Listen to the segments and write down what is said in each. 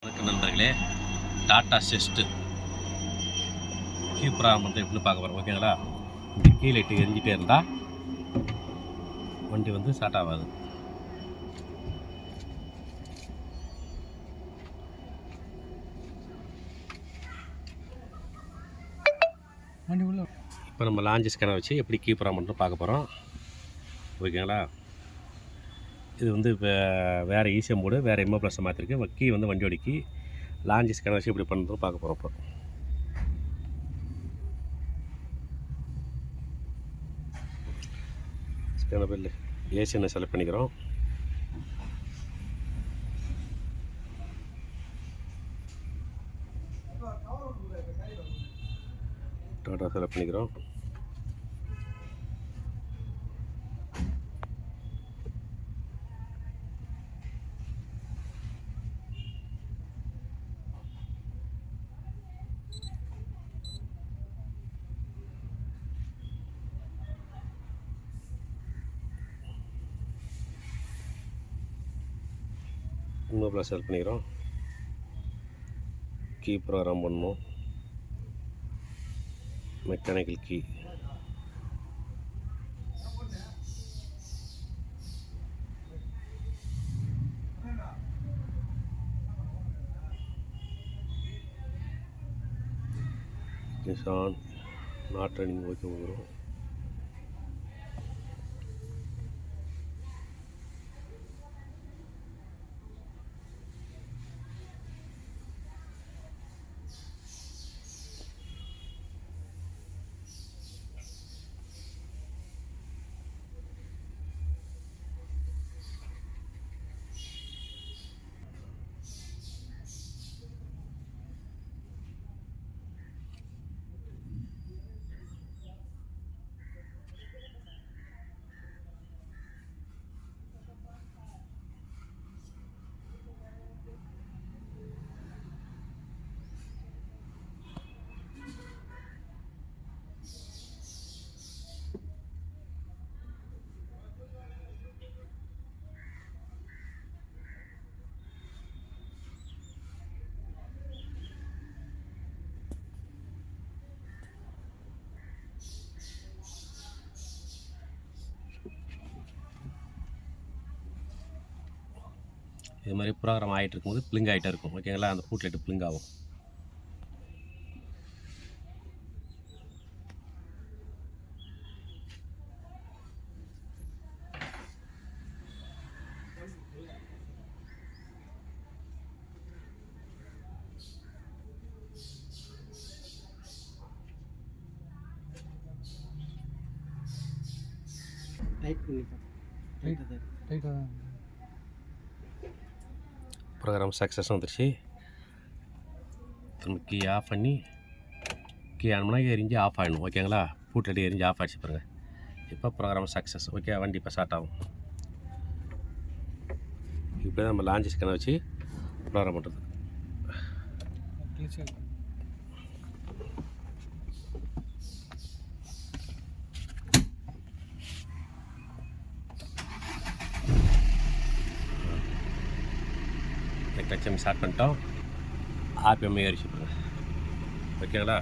வணக்கம் நண்பர்களே, tata chest கீப்ராம் வந்து எப்படின்னு பார்க்க போகிறோம். ஓகேங்களா? இந்த கீழே இட்டு எரிஞ்சிட்டே இருந்தால் வண்டி வந்து ஸ்டார்ட் ஆகாது. வண்டி உள்ள இப்போ நம்ம லாஞ்ச் ஸ்கேனர் வச்சு எப்படி கீப்ராம் மட்டும் பார்க்க போகிறோம். ஓகேங்களா? இது வந்து இப்போ வேறு ஈஸியாக மோடு, வேறு எம்ஓ ப்ளஸ் மாற்றிருக்கு. கீ வந்து வண்டியோட கீ. லாஞ்ச் ஸ்கேனர் வச்சு எப்படி பண்ணுறதும் பார்க்க போகிறோம். இப்போ ஸ்கேனர் பில் ஏசிஎன்னை செலக்ட் பண்ணிக்கிறோம். டாட்டா செலக்ட் பண்ணிக்கிறோம். இன்னும் ப்ளஸ் செலக்ட் பண்ணிக்கிறோம். கீ ப்ரோக்ராம் பண்ணணும். Mechanical key on, not running. Okay வரும். இது மாதிரி ப்ரோக்ராம் ஆகிட்டு இருக்கும்போது பிளிங்க் ஆகிட்டே இருக்கும். ஓகேங்களா? அந்த ஃபுட் லைட்டு பிளிங்க் ஆகும். ப்ரோக்ராம் சக்ஸஸ் வந்துருச்சு. திரும்ப கீ ஆஃப் பண்ணி கீ ஆன் பண்ணால் எரிஞ்சு ஆஃப் ஆகிடும். ஓகேங்களா? ஃபுட் லைட்டு எரிஞ்சு ஆஃப் ஆகிடுச்சு பாருங்கள். இப்போ ப்ரோக்ராம் சக்ஸஸ். ஓகே, வண்டி இப்போ ஸ்டார்ட் ஆகும். இப்போ தான் நம்ம லான்ச் ஸ்கேனை வச்சு ப்ரோக்ராம் பண்ணுறது. கிளச்சம் ஸ்டார்ட் பண்ணிட்டோம். ஆர்பிஎம் ஏறிச்சு பாருங்க. ஓகேங்களா?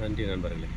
நன்றி நண்பர்களே.